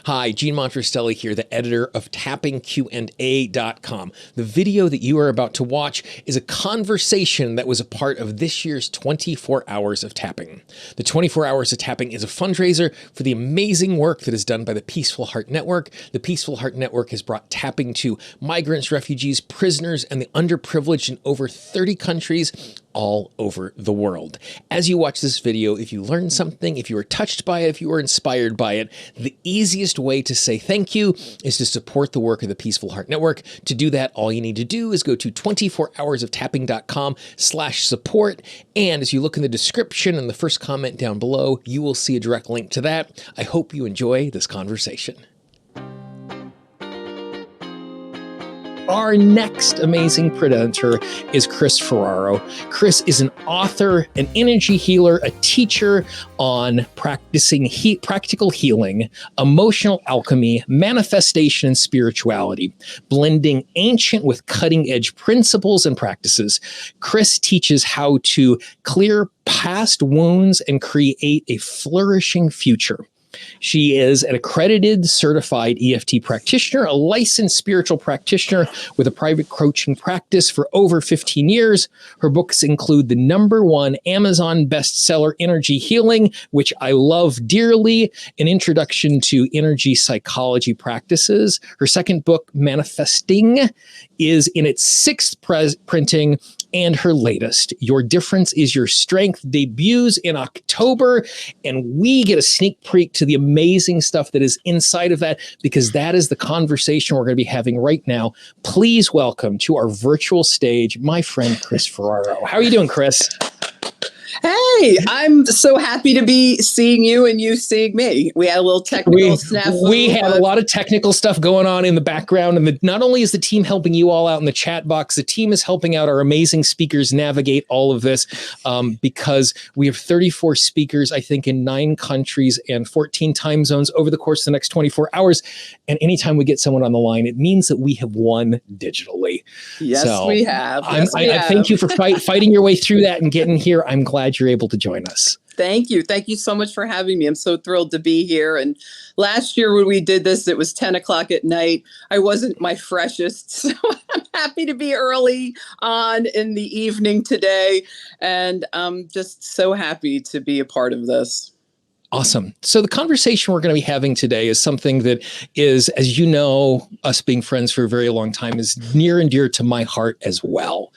Hi, Gene Monterastelli here, the editor of tappingqna.com. The video that you are about to watch is a conversation that was a part of this year's 24 Hours of Tapping. The 24 Hours of Tapping is a fundraiser for the amazing work that is done by the Peaceful Heart Network. The Peaceful Heart Network has brought tapping to migrants, refugees, prisoners, and the underprivileged in over 30 countries all over the world. As you watch this video, if you learned something, if you were touched by it, if you were inspired by it, the easiest way to say thank you is to support the work of the Peaceful Heart Network. To do that, all you need to do is go to 24hoursoftapping.com/support. And as you look in the description and the first comment down below, you will see a direct link to that. I hope you enjoy this conversation. Our next amazing presenter is Chris Ferraro. Chris is an author, an energy healer, a teacher on practicing practical healing, emotional alchemy, manifestation, and spirituality, blending ancient with cutting-edge principles and practices. Chris teaches how to clear past wounds and create a flourishing future. She is an accredited certified EFT practitioner, a licensed spiritual practitioner with a private coaching practice for over 15 years. Her books include the #1 Amazon bestseller, Energy Healing, which I love dearly, an introduction to energy psychology practices. Her second book, Manifesting, is in its 6th printing, and her latest, Your Difference is Your Strength, debuts in October, and we get a sneak peek to the amazing stuff that is inside of that, because that is the conversation we're going to be having right now. Please welcome to our virtual stage, my friend, Chris Ferraro. How are you doing, Chris? Hey, I'm so happy to be seeing you and you seeing me. We had a little technical snafu. We had a lot of technical stuff going on in the background. And not only is the team helping you all out in the chat box, the team is helping out our amazing speakers navigate all of this, because we have 34 speakers, I think, in 9 countries and 14 time zones over the course of the next 24 hours. And anytime we get someone on the line, it means that we have won digitally. Yes, so we have. Yes, I thank you for fighting your way through that and getting here. I'm glad you're able to join us. Thank you. Thank you so much for having me. I'm so thrilled to be here. And last year when we did this, it was 10 o'clock at night. I wasn't my freshest, so I'm happy to be early on in the evening today. And I'm just so happy to be a part of this. Awesome. So the conversation we're going to be having today is something that is, as you know, us being friends for a very long time, is near and dear to my heart as well.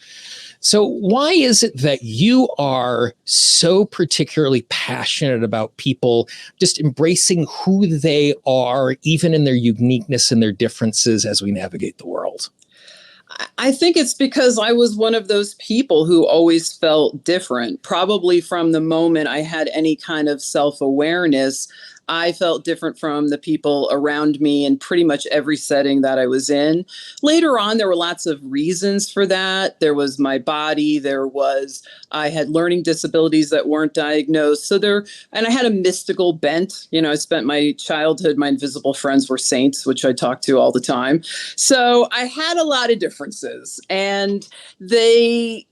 So why is it that you are so particularly passionate about people just embracing who they are, even in their uniqueness and their differences as we navigate the world? I think it's because I was one of those people who always felt different. Probably from the moment I had any kind of self-awareness, I felt different from the people around me in pretty much every setting that I was in. Later on, there were lots of reasons for that. There was my body. I had learning disabilities that weren't diagnosed. And I had a mystical bent. You know, I spent my childhood, my invisible friends were saints, which I talked to all the time. So I had a lot of differences, and they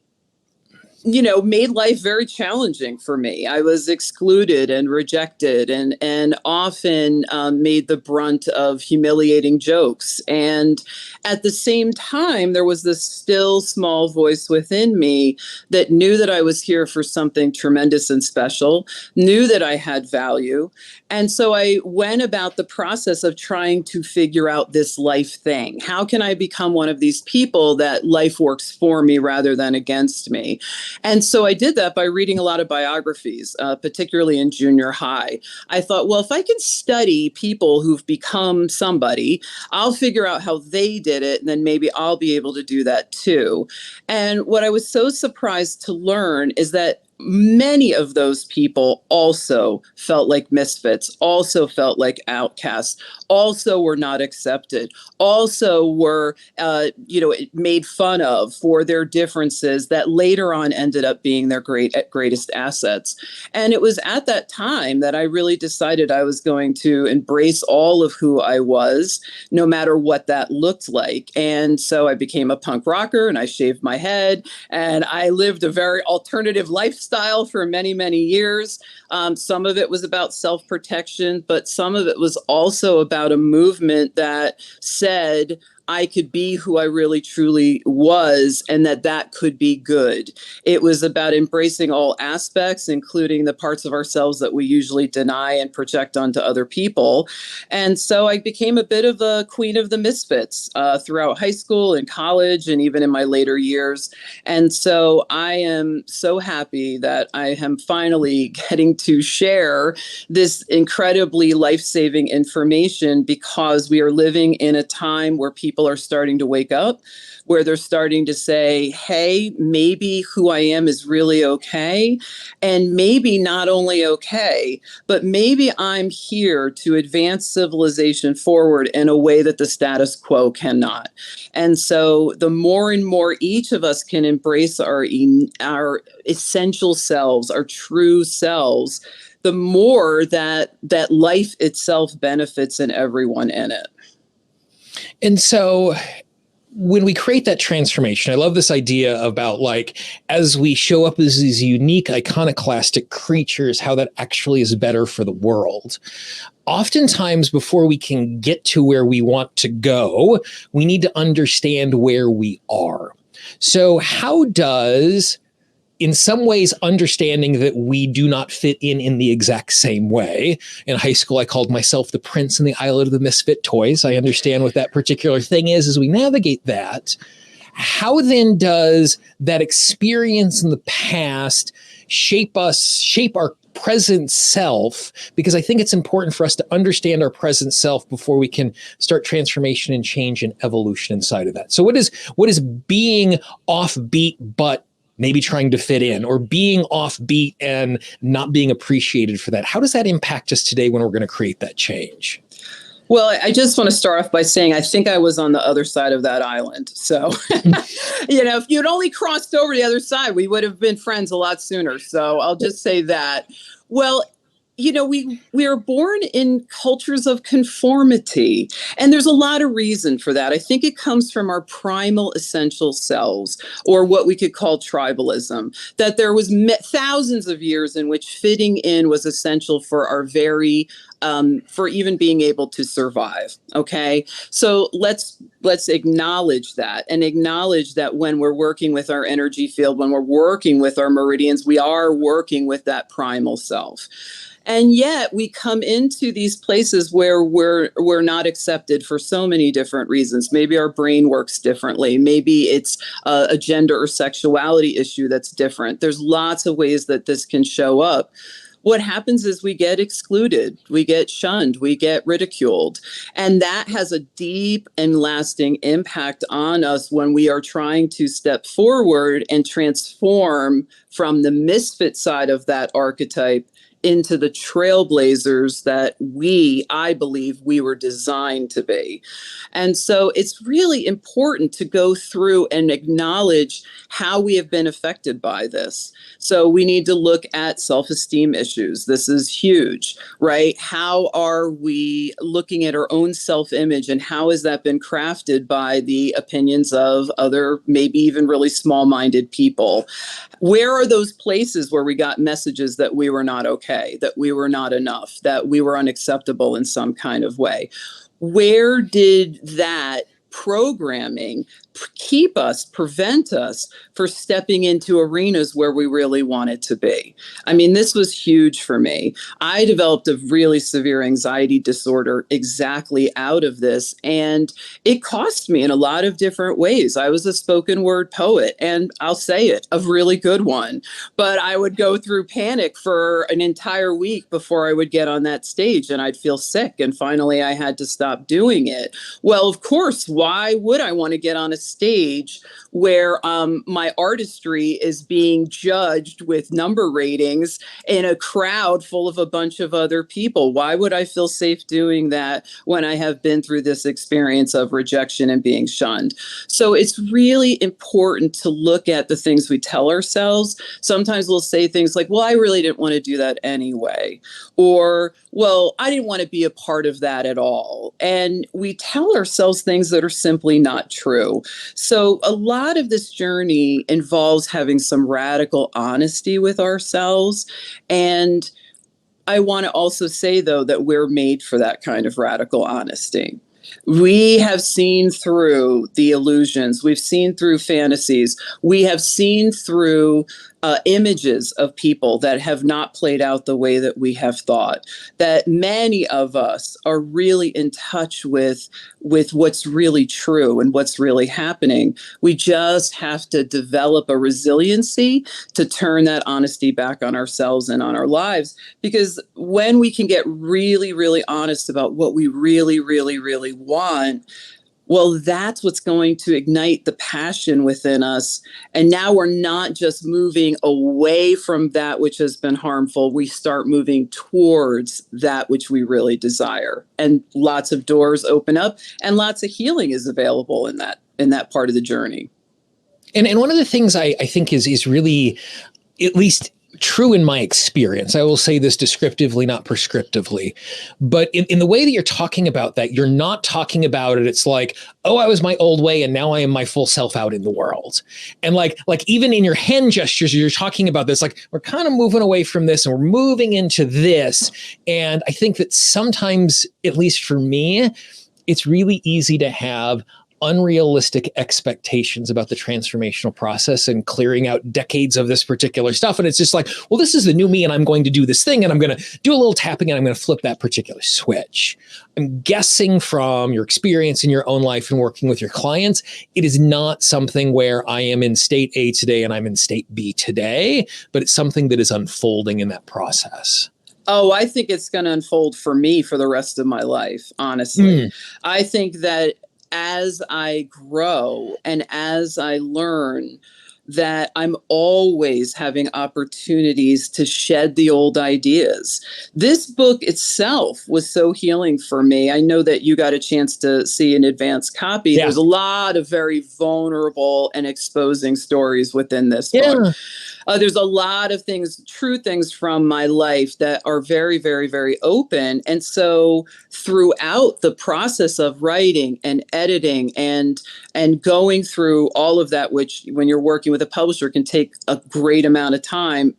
made life very challenging for me. I was excluded and rejected and often made the brunt of humiliating jokes. And at the same time, there was this still small voice within me that knew that I was here for something tremendous and special, knew that I had value. And so I went about the process of trying to figure out this life thing. How can I become one of these people that life works for me rather than against me? And so I did that by reading a lot of biographies, particularly in junior high. I thought, well, if I can study people who've become somebody, I'll figure out how they did it, and then maybe I'll be able to do that too. And what I was so surprised to learn is that many of those people also felt like misfits, also felt like outcasts, also were not accepted, also were, made fun of for their differences that later on ended up being their greatest assets. And it was at that time that I really decided I was going to embrace all of who I was, no matter what that looked like. And so I became a punk rocker, and I shaved my head, and I lived a very alternative lifestyle lifestyle for many, many years. Some of it was about self-protection, but some of it was also about a movement that said, I could be who I really truly was, and that could be good. It was about embracing all aspects, including the parts of ourselves that we usually deny and project onto other people. And so I became a bit of a queen of the misfits throughout high school and college and even in my later years. And so I am so happy that I am finally getting to share this incredibly life-saving information, because we are living in a time where people are starting to wake up, where they're starting to say, hey, maybe who I am is really okay. And maybe not only okay, but maybe I'm here to advance civilization forward in a way that the status quo cannot. And so the more and more each of us can embrace our essential selves, our true selves, the more that life itself benefits and everyone in it. And so when we create that transformation, I love this idea about, like, as we show up as these unique iconoclastic creatures, how that actually is better for the world. Oftentimes, before we can get to where we want to go, we need to understand where we are. So how does, in some ways, understanding that we do not fit in the exact same way. In high school, I called myself the prince in the island of the misfit toys. I understand what that particular thing is as we navigate that. How then does that experience in the past shape us, shape our present self? Because I think it's important for us to understand our present self before we can start transformation and change and evolution inside of that. So what is being offbeat but maybe trying to fit in, or being offbeat and not being appreciated for that? How does that impact us today when we're going to create that change? Well, I just want to start off by saying I think I was on the other side of that island. So, if you'd only crossed over the other side, we would have been friends a lot sooner. So I'll just say that. Well, we are born in cultures of conformity, and there's a lot of reason for that. I think it comes from our primal essential selves, or what we could call tribalism, that there was thousands of years in which fitting in was essential for our very for even being able to survive. Okay, so let's acknowledge that, and acknowledge that when we're working with our energy field, when we're working with our meridians, we are working with that primal self. And yet we come into these places where we're not accepted for so many different reasons. Maybe our brain works differently. Maybe it's a gender or sexuality issue that's different. There's lots of ways that this can show up. What happens is we get excluded, we get shunned, we get ridiculed. And that has a deep and lasting impact on us when we are trying to step forward and transform from the misfit side of that archetype into the trailblazers that I believe we were designed to be. And so it's really important to go through and acknowledge how we have been affected by this. So we need to look at self-esteem issues. This is huge, right? How are we looking at our own self-image, and how has that been crafted by the opinions of other, maybe even really small-minded people? Where are those places where we got messages that we were not okay, that we were not enough, that we were unacceptable in some kind of way? Where did that programming prevent us for stepping into arenas where we really wanted to be? I mean, this was huge for me. I developed a really severe anxiety disorder exactly out of this, and it cost me in a lot of different ways. I was a spoken word poet, and I'll say it, a really good one, but I would go through panic for an entire week before I would get on that stage, and I'd feel sick, and finally I had to stop doing it. Well, of course, why would I want to get on a stage where my artistry is being judged with number ratings in a crowd full of a bunch of other people? Why would I feel safe doing that when I have been through this experience of rejection and being shunned? So it's really important to look at the things we tell ourselves. Sometimes we'll say things like, well, I really didn't want to do that anyway. Or, well, I didn't want to be a part of that at all. And we tell ourselves things that are simply not true. So a lot of this journey involves having some radical honesty with ourselves. And I want to also say, though, that we're made for that kind of radical honesty. We have seen through the illusions. We've seen through fantasies. We have seen through images of people that have not played out the way that we have thought. That many of us are really in touch with what's really true and what's really happening. We just have to develop a resiliency to turn that honesty back on ourselves and on our lives. Because when we can get really, really honest about what we really, really, really want, well, that's what's going to ignite the passion within us. And now we're not just moving away from that which has been harmful. We start moving towards that which we really desire. And lots of doors open up and lots of healing is available in that part of the journey. And one of the things I think is really, at least true in my experience, I will say this descriptively, not prescriptively, but in the way that you're talking about that, you're not talking about it. It's like, oh, I was my old way and now I am my full self out in the world. And like even in your hand gestures, you're talking about this, like we're kind of moving away from this and we're moving into this. And I think that sometimes, at least for me, it's really easy to have unrealistic expectations about the transformational process and clearing out decades of this particular stuff. And it's just like, well, this is the new me and I'm going to do this thing and I'm going to do a little tapping and I'm going to flip that particular switch. I'm guessing from your experience in your own life and working with your clients, it is not something where I am in state A today and I'm in state B today, but it's something that is unfolding in that process. Oh, I think it's going to unfold for me for the rest of my life, honestly. I think that as I grow and as I learn, that I'm always having opportunities to shed the old ideas. This book itself was so healing for me. I know that you got a chance to see an advanced copy. Yeah. There's a lot of very vulnerable and exposing stories within this book. There's a lot of things, true things from my life that are very, very, very open. And so throughout the process of writing and editing and going through all of that, which when you're working with a publisher can take a great amount of time,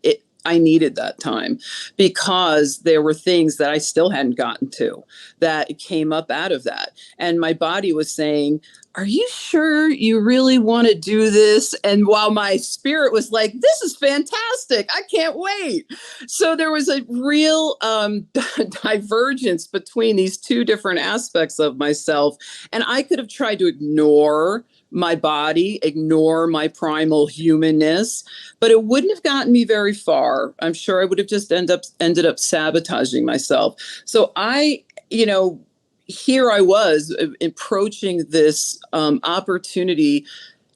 I needed that time because there were things that I still hadn't gotten to that came up out of that. And my body was saying, are you sure you really want to do this? And while my spirit was like, this is fantastic, I can't wait. So there was a real divergence between these two different aspects of myself. And I could have tried to ignore my body, ignore my primal humanness, but it wouldn't have gotten me very far. I'm sure I would have just ended up sabotaging myself. So here I was approaching this opportunity,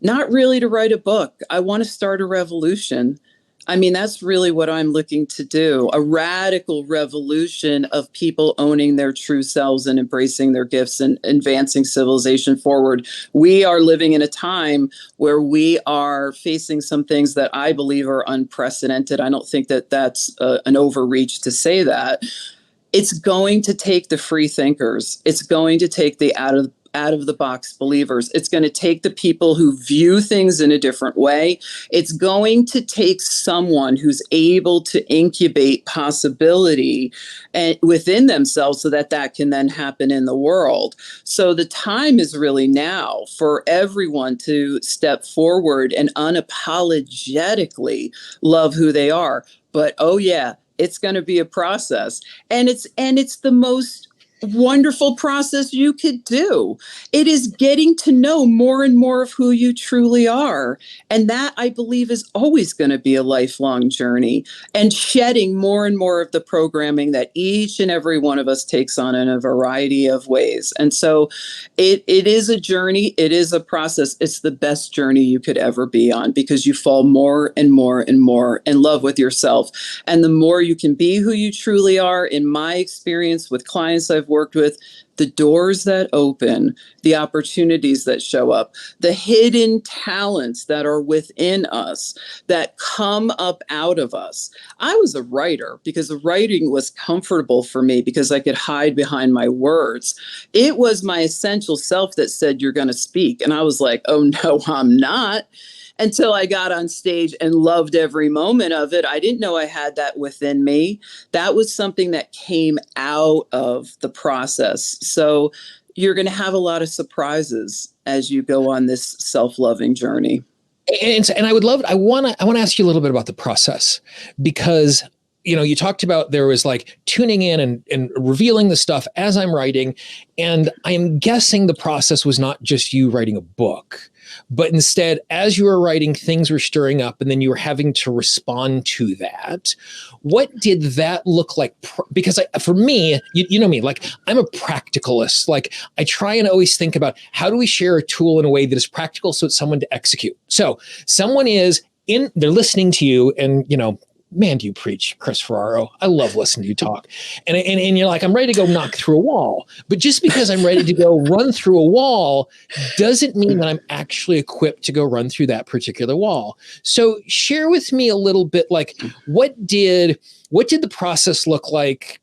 not really to write a book. I want to start a revolution. I mean, that's really what I'm looking to do, a radical revolution of people owning their true selves and embracing their gifts and advancing civilization forward. We are living in a time where we are facing some things that I believe are unprecedented. I don't think that that's an overreach to say that. It's going to take the free thinkers. It's going to take the out of the box believers. It's going to take the people who view things in a different way. It's going to take someone who's able to incubate possibility within themselves so that can then happen in the world. So the time is really now for everyone to step forward and unapologetically love who they are. But oh yeah, it's going to be a process. And it's the most wonderful process you could do. It is getting to know more and more of who you truly are. And that, I believe, is always going to be a lifelong journey, and shedding more and more of the programming that each and every one of us takes on in a variety of ways. And so it is a journey. It is a process. It's the best journey you could ever be on, because you fall more and more and more in love with yourself. And the more you can be who you truly are, in my experience with clients I've I've worked with, the doors that open, the opportunities that show up, the hidden talents that are within us that come up out of us. I was a writer because the writing was comfortable for me because I could hide behind my words. It was my essential self that said, you're going to speak. And I was like, oh, no, I'm not. Until I got on stage and loved every moment of it. I didn't know I had that within me. That was something that came out of the process. So you're going to have a lot of surprises as you go on this self-loving journey. And I would love, I want to ask you a little bit about the process, because you talked about there was like tuning in and revealing the stuff as I'm writing. And I'm guessing the process was not just you writing a book, but instead, as you were writing, things were stirring up and then you were having to respond to that. What did that look like? Because for me, you know me, like I'm a practicalist. Like I try and always think about how do we share a tool in a way that is practical so it's someone to execute. So someone they're listening to you and, man, do you preach, Chris Ferraro? I love listening to you talk. And you're like, I'm ready to go knock through a wall. But just because I'm ready to go run through a wall doesn't mean that I'm actually equipped to go run through that particular wall. So share with me a little bit, like, what did the process look like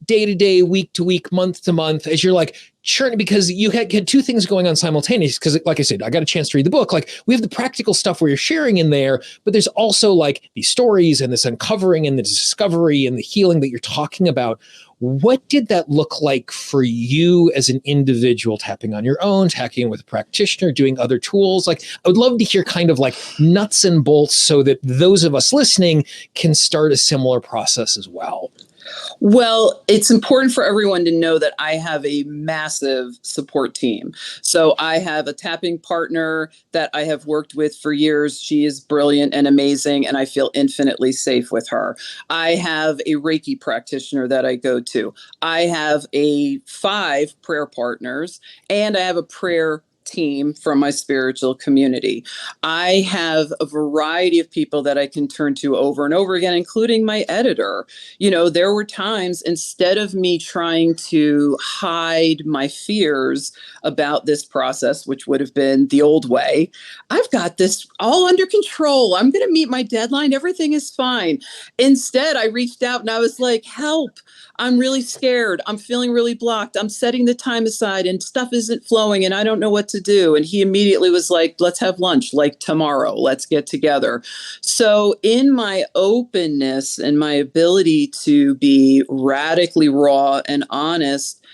day to day, week to week, month to month, as you're like churning, because you had two things going on simultaneously. Because like I said, I got a chance to read the book. Like we have the practical stuff where you're sharing in there, but there's also like these stories and this uncovering and the discovery and the healing that you're talking about. What did that look like for you as an individual, tapping on your own, tapping in with a practitioner, doing other tools? Like, I would love to hear kind of like nuts and bolts so that those of us listening can start a similar process as well. Well, it's important for everyone to know that I have a massive support team. So I have a tapping partner that I have worked with for years. She is brilliant and amazing, and I feel infinitely safe with her. I have a Reiki practitioner that I go to. I have 5 prayer partners, and I have a prayer team from my spiritual community. I have a variety of people that I can turn to over and over again, including my editor. There were times, instead of me trying to hide my fears about this process, which would have been the old way, I've got this all under control. I'm going to meet my deadline. Everything is fine. Instead, I reached out and I was like, help. I'm really scared. I'm feeling really blocked. I'm setting the time aside and stuff isn't flowing and I don't know what to do. And he immediately was like, let's have lunch, like tomorrow, let's get together. So in my openness and my ability to be radically raw and honest,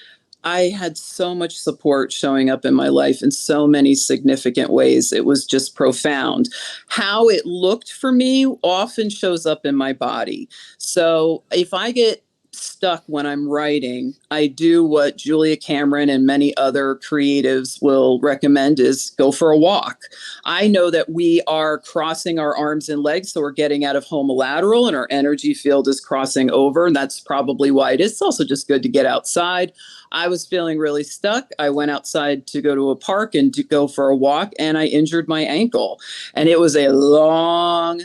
I had so much support showing up in my life in so many significant ways. It was just profound. How it looked for me often shows up in my body. So if I get stuck when I'm writing, I do what Julia Cameron and many other creatives will recommend is go for a walk. I know that we are crossing our arms and legs, so we're getting out of homolateral and our energy field is crossing over, and that's probably why it is. It's also just good to get outside. I was feeling really stuck. I went outside to go to a park and to go for a walk, and I injured my ankle. And it was a long,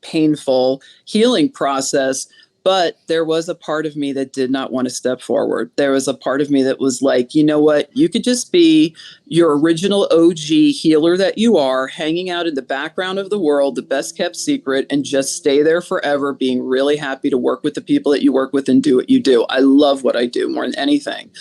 painful healing process. But there was a part of me that did not want to step forward. There was a part of me that was like, you know what? You could just be your original OG healer that you are, hanging out in the background of the world, the best kept secret, and just stay there forever, being really happy to work with the people that you work with and do what you do. I love what I do more than anything.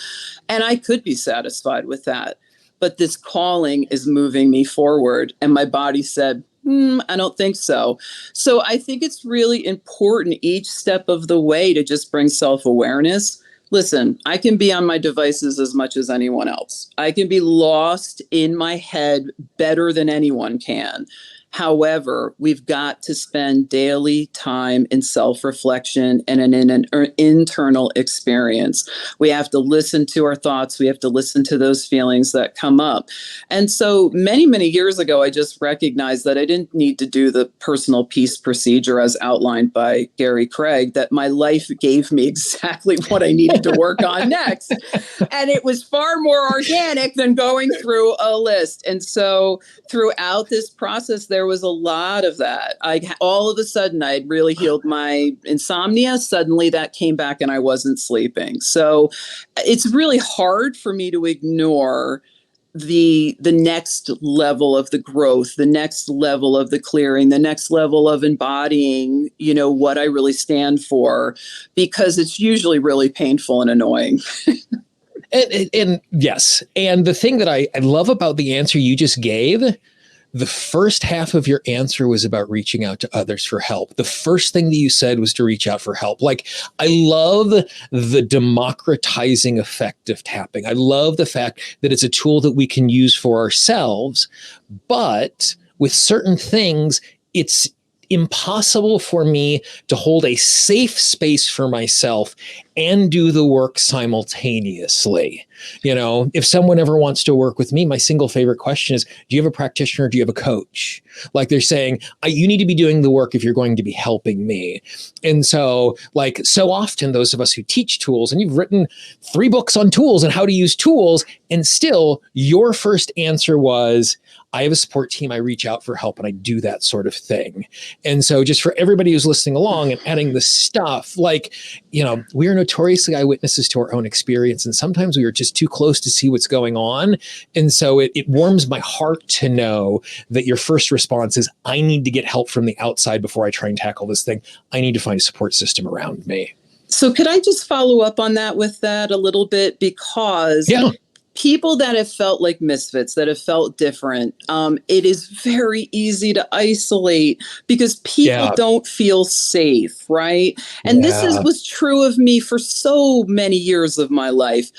And I could be satisfied with that. But this calling is moving me forward. And my body said, I don't think so. So I think it's really important each step of the way to just bring self-awareness. Listen, I can be on my devices as much as anyone else. I can be lost in my head better than anyone can. However, we've got to spend daily time in self-reflection and in an internal experience. We have to listen to our thoughts. We have to listen to those feelings that come up. And so many years ago, I just recognized that I didn't need to do the personal peace procedure as outlined by Gary Craig, that my life gave me exactly what I needed to work on next. And it was far more organic than going through a list. And so throughout this process, there there was a lot of that. All of a sudden, I'd really healed my insomnia. Suddenly that came back and I wasn't sleeping. So it's really hard for me to ignore the next level of the growth, the next level of the clearing, the next level of embodying, what I really stand for, because it's usually really painful and annoying. And yes. And the thing that I love about the answer you just gave, the first half of your answer was about reaching out to others for help. The first thing that you said was to reach out for help. Like, I love the democratizing effect of tapping. I love the fact that it's a tool that we can use for ourselves, but with certain things, it's impossible for me to hold a safe space for myself and do the work simultaneously. If someone ever wants to work with me, my single favorite question is, do you have a practitioner? Or do you have a coach? Like, they're saying, you need to be doing the work if you're going to be helping me. And so, so often those of us who teach tools, and you've written 3 books on tools and how to use tools, and still your first answer was, I have a support team. I reach out for help and I do that sort of thing. And so just for everybody who's listening along and adding the stuff, we are notoriously eyewitnesses to our own experience. And sometimes we are just too close to see what's going on. And so it warms my heart to know that your first response is, I need to get help from the outside before I try and tackle this thing. I need to find a support system around me. So could I just follow up on that with that a little bit? Because people that have felt like misfits, that have felt different, it is very easy to isolate because people don't feel safe, right? And this was true of me for so many years of my life.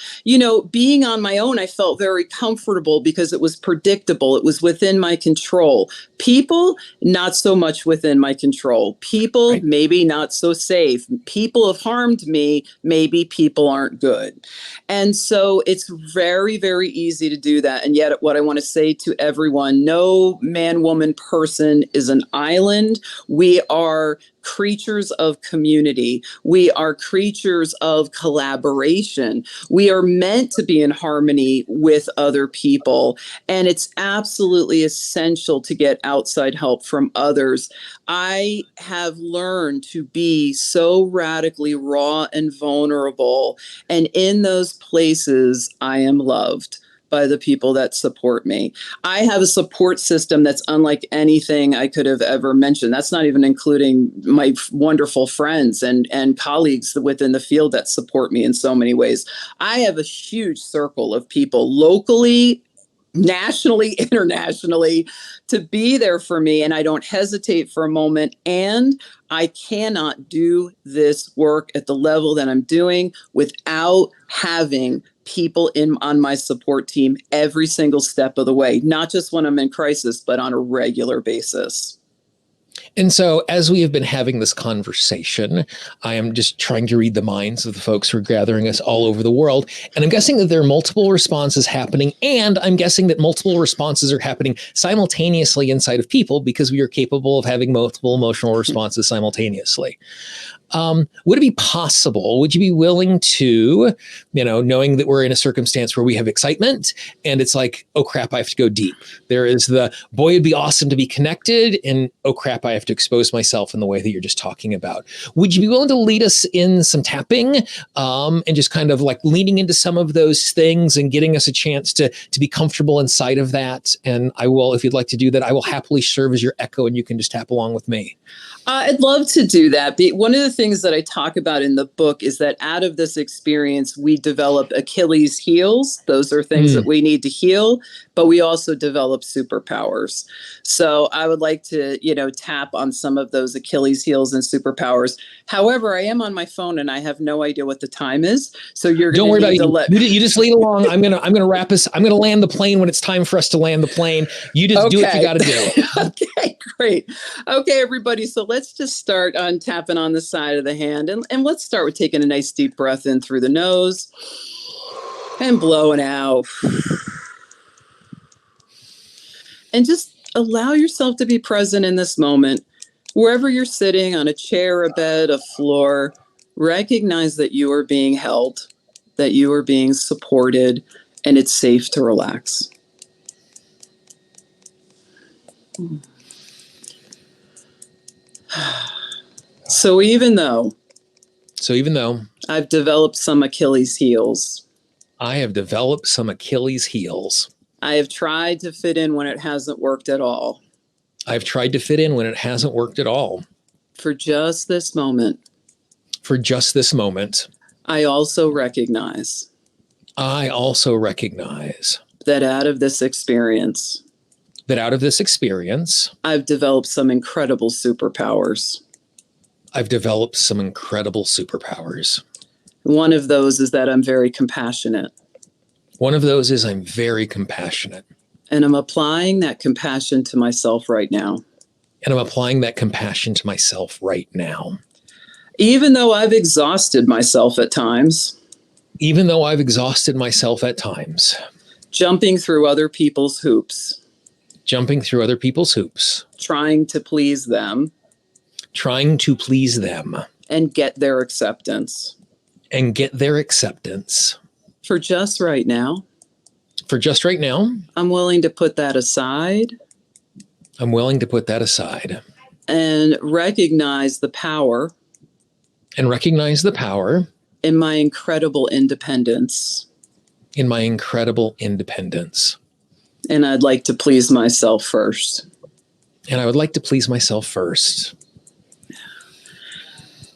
Being on my own, I felt very comfortable because it was predictable. It was within my control. People, not so much within my control. People, maybe not so safe. People have harmed me. Maybe people aren't good. And so it's very, very easy to do that. And yet what I want to say to everyone, no man, woman, person is an island. We are creatures of community. We are creatures of collaboration. We are meant to be in harmony with other people. And it's absolutely essential to get outside help from others. I have learned to be so radically raw and vulnerable. And in those places, I am loved by the people that support me. I have a support system that's unlike anything I could have ever mentioned. That's not even including my wonderful friends and colleagues within the field that support me in so many ways. I have a huge circle of people locally, nationally, internationally, to be there for me. And I don't hesitate for a moment. And I cannot do this work at the level that I'm doing without having people on my support team every single step of the way, not just when I'm in crisis, but on a regular basis. And so as we have been having this conversation, I am just trying to read the minds of the folks who are gathering us all over the world. And I'm guessing that there are multiple responses happening. And I'm guessing that multiple responses are happening simultaneously inside of people because we are capable of having multiple emotional responses simultaneously. Would it be possible? Would you be willing to, knowing that we're in a circumstance where we have excitement and it's like, oh crap, I have to go deep. There is the, boy, it'd be awesome to be connected. And oh crap, I have to expose myself in the way that you're just talking about. Would you be willing to lead us in some tapping and just kind of like leaning into some of those things and getting us a chance to be comfortable inside of that? And I will, if you'd like to do that, I will happily serve as your echo and you can just tap along with me. I'd love to do that. One of the things that I talk about in the book is that out of this experience, we develop Achilles heels. Those are things that we need to heal, but we also develop superpowers. So I would like to, tap on some of those Achilles heels and superpowers. However, I am on my phone and I have no idea what the time is. So you're going to need to let you just lead along. I'm gonna wrap us. I'm gonna land the plane when it's time for us to land the plane. You just do what you got to do. Okay, great. Okay, everybody. So let's just start on tapping on the side of the hand. And let's start with taking a nice deep breath in through the nose and blowing out. And just allow yourself to be present in this moment. Wherever you're sitting, on a chair, a bed, a floor, recognize that you are being held, that you are being supported, and it's safe to relax. So even though So even though I've developed some Achilles heels, I have developed some Achilles heels, I have tried to fit in when it hasn't worked at all. I've tried to fit in when it hasn't worked at all. For just this moment, For just this moment, I also recognize I also recognize that out of this experience, that out of this experience, I've developed some incredible superpowers. I've developed some incredible superpowers. One of those is that I'm very compassionate. One of those is I'm very compassionate. And I'm applying that compassion to myself right now. And I'm applying that compassion to myself right now. Even though I've exhausted myself at times, Even though I've exhausted myself at times, jumping through other people's hoops, jumping through other people's hoops, trying to please them, trying to please them, and get their acceptance. and get their acceptance. For just right now, For just right now, I'm willing to put that aside I'm willing to put that aside and recognize the power and recognize the power in my incredible independence. in my incredible independence. And I'd like to please myself first. And I would like to please myself first.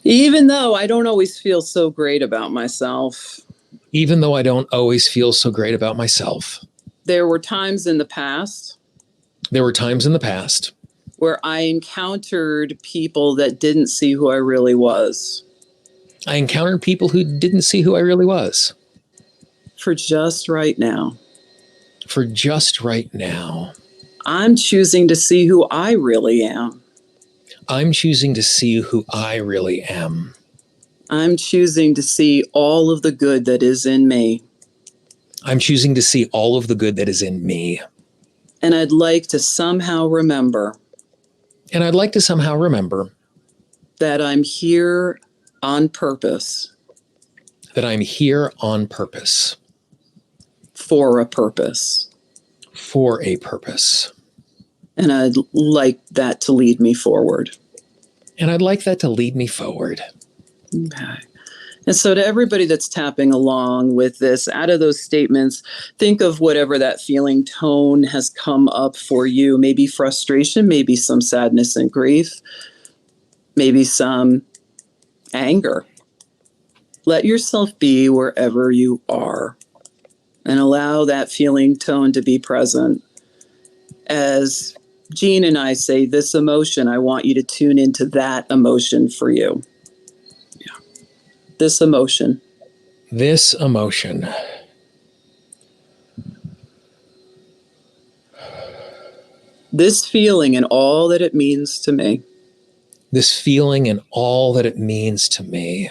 Even though I don't always feel so great about myself, Even though I don't always feel so great about myself. there were times in the past There were times in the past where I encountered people that didn't see who I really was. I encountered people who didn't see who I really was. For just right now, For just right now, I'm choosing to see who I really am. I'm choosing to see who I really am. I'm choosing to see all of the good that is in me. I'm choosing to see all of the good that is in me. And I'd like to somehow remember And I'd like to somehow remember that I'm here on purpose, that I'm here on purpose, for a purpose. for a purpose. And I'd like that to lead me forward. And I'd like that to lead me forward. Okay. And so to everybody that's tapping along with this, out of those statements, think of whatever that feeling tone has come up for you. Maybe frustration, maybe some sadness and grief, maybe some anger. Let yourself be wherever you are and allow that feeling tone to be present. As Jean and I say, this emotion, I want you to tune into that emotion for you. This emotion. This emotion. This feeling and all that it means to me. This feeling and all that it means to me.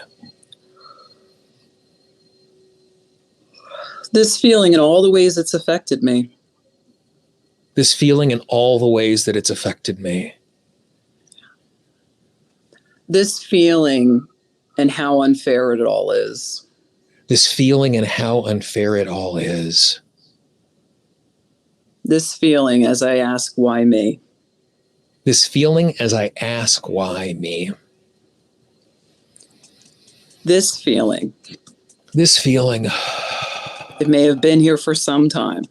This feeling and all the ways it's affected me. This feeling and all the ways that it's affected me. This feeling and how unfair it all is. This feeling and how unfair it all is. This feeling as I ask, why me? This feeling as I ask, why me? This feeling. This feeling. It may have been here for some time.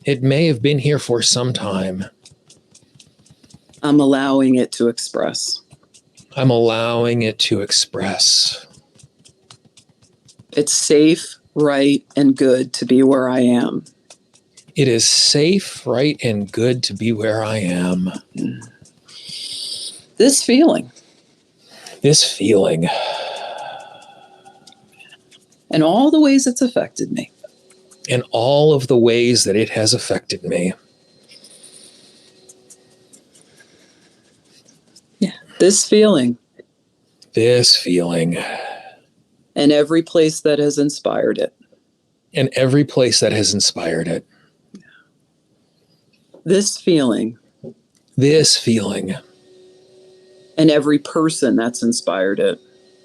It may have been here for some time. I'm allowing it to express. I'm allowing it to express. It's safe, right, and good to be where I am. It is safe, right, and good to be where I am. This feeling. This feeling. And all the ways it's affected me. And all of the ways that it has affected me. Yeah. This feeling. This feeling. And every place that has inspired it. And every place that has inspired it. This feeling. This feeling. And every person that's inspired it.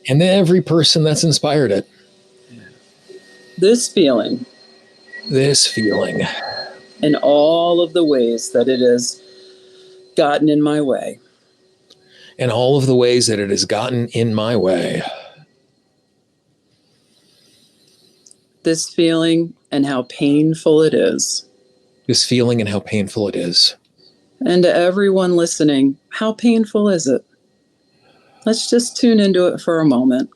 And every person that's inspired it. This feeling. This feeling. And all of the ways that it has gotten in my way. and all of the ways that it has gotten in my way. This feeling and how painful it is. This feeling and how painful it is. And to everyone listening, how painful is it? Let's just tune into it for a moment.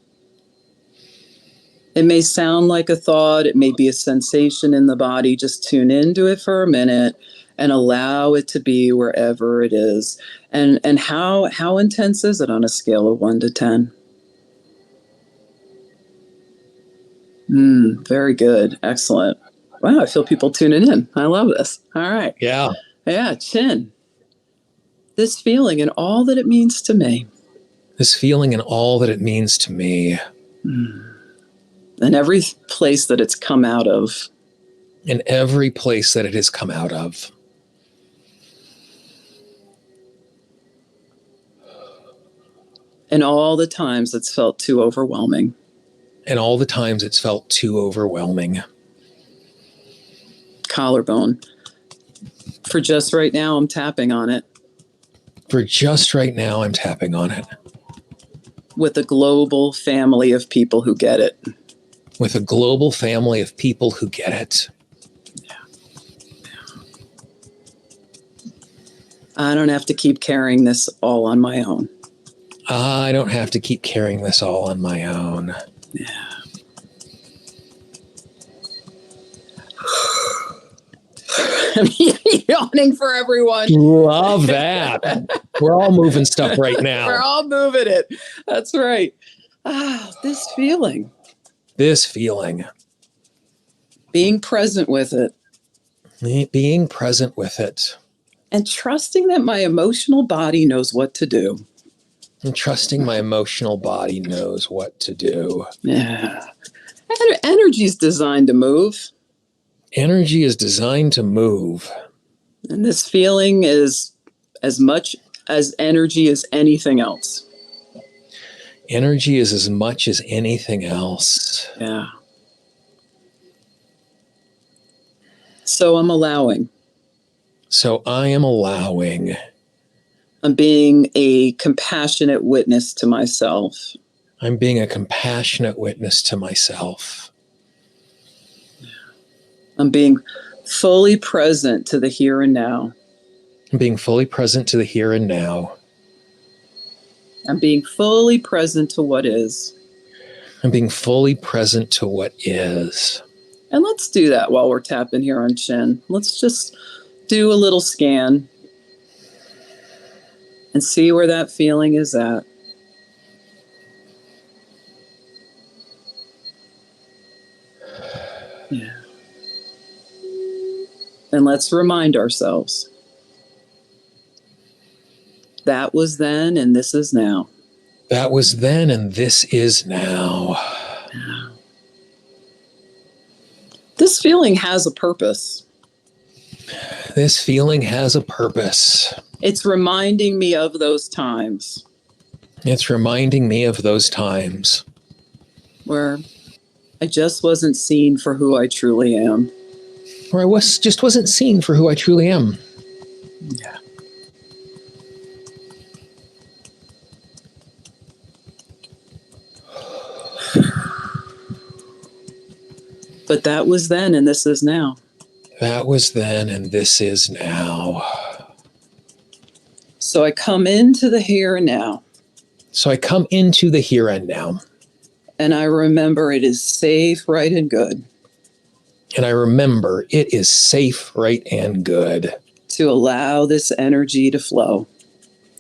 It may sound like a thought. It may be a sensation in the body. Just tune into it for a minute and allow it to be wherever it is. And how intense is it on a scale of 1 to 10? Very good. Excellent. Wow, I feel people tuning in. I love this. All right. Yeah. Yeah, chin. This feeling and all that it means to me. This feeling and all that it means to me. And every place that it's come out of. In every place that it has come out of. And all the times it's felt too overwhelming. And all the times it's felt too overwhelming. Collarbone. For just right now, I'm tapping on it. For just right now, I'm tapping on it. With a global family of people who get it. With a global family of people who get it. I don't have to keep carrying this all on my own. I don't have to keep carrying this all on my own. Yeah. I'm yawning for everyone. Love that. We're all moving stuff right now. We're all moving it. That's right. This feeling. This feeling. Being present with it. Being present with it. And trusting that my emotional body knows what to do. And trusting my emotional body knows what to do. Yeah. Energy is designed to move. Energy is designed to move. And this feeling is as much as energy as anything else. Energy is as much as anything else. Yeah. So I'm allowing. So I am allowing. I'm being a compassionate witness to myself. I'm being a compassionate witness to myself. I'm being fully present to the here and now. I'm being fully present to the here and now. I'm being fully present to what is. I'm being fully present to what is. And let's do that while we're tapping here on chin. Let's just do a little scan and see where that feeling is at. Yeah. And let's remind ourselves. That was then and this is now. That was then and this is now. This feeling has a purpose. This feeling has a purpose. It's reminding me of those times. It's reminding me of those times. Where I just wasn't seen for who I truly am. Where I just wasn't seen for who I truly am. Yeah. But that was then and this is now. That was then and this is now. So I come into the here and now. So I come into the here and now. And I remember it is safe, right, and good. And I remember it is safe, right, and good. To allow this energy to flow.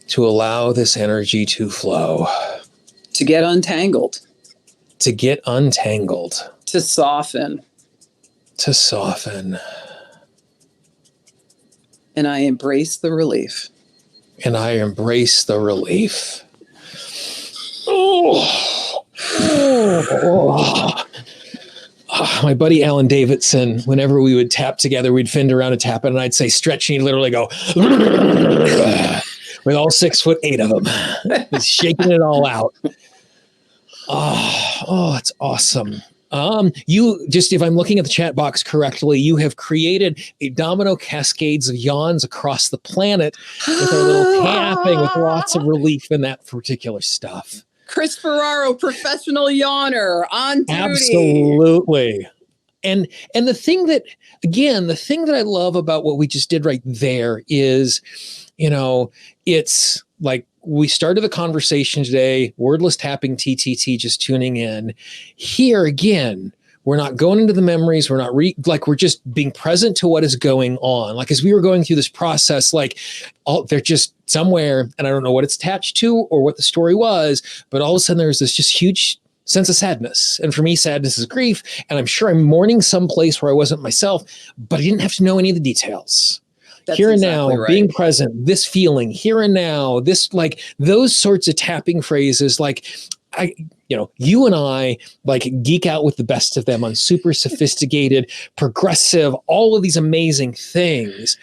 To allow this energy to flow. To get untangled. To get untangled. To soften. To soften. And I embrace the relief. And I embrace the relief. Oh. Oh. My buddy Alan Davidson, whenever we would tap together, we'd find around a tap and I'd say stretch, and he'd literally go with all 6'8" of them, just shaking it all out. Oh, it's awesome. You just, if I'm looking at the chat box correctly, you have created a domino cascades of yawns across the planet with our little tapping with lots of relief in that particular stuff. Chris Ferraro, professional yawner on duty. Absolutely. And the thing that, again, the thing that I love about what we just did right there is, it's like we started the conversation today, wordless tapping TTT, just tuning in. Here again, we're not going into the memories. We're not we're just being present to what is going on. Like as we were going through this process, they're just somewhere, and I don't know what it's attached to or what the story was, but all of a sudden there's this just huge sense of sadness. And for me, sadness is grief. And I'm sure I'm mourning someplace where I wasn't myself, but I didn't have to know any of the details. That's here and exactly now, right. Being present, this feeling, here and now, this, those sorts of tapping phrases, you and I geek out with the best of them on super sophisticated, progressive, all of these amazing things.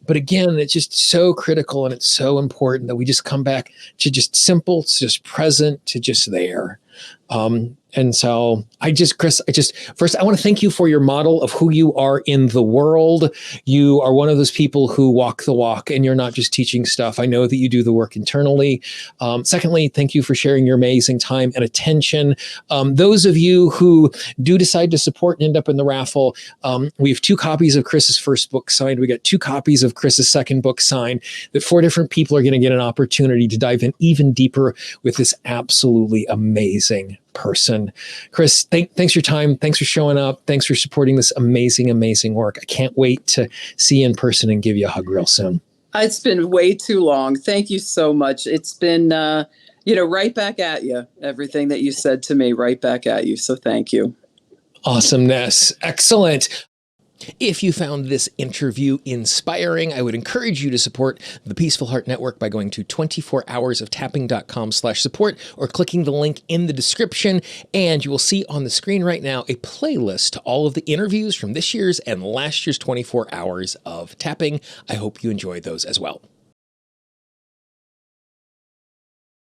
But again, it's just so critical and it's so important that we just come back to just simple, to just present, to just there. And so Kris, first, I want to thank you for your model of who you are in the world. You are one of those people who walk the walk and you're not just teaching stuff. I know that you do the work internally. Secondly, thank you for sharing your amazing time and attention. Those of you who do decide to support and end up in the raffle, we have 2 copies of Kris's first book signed. We got 2 copies of Kris's second book signed, that 4 different people are going to get an opportunity to dive in even deeper with this absolutely amazing person. Kris, thanks for your time. Thanks for showing up. Thanks for supporting this amazing, amazing work. I can't wait to see you in person and give you a hug real soon. It's been way too long. Thank you so much. It's been, right back at you. Everything that you said to me, right back at you. So thank you. Awesomeness. Excellent. If you found this interview inspiring, I would encourage you to support the Peaceful Heart Network by going to 24hoursoftapping.com/support or clicking the link in the description. And you will see on the screen right now a playlist to all of the interviews from this year's and last year's 24 Hours of Tapping. I hope you enjoyed those as well.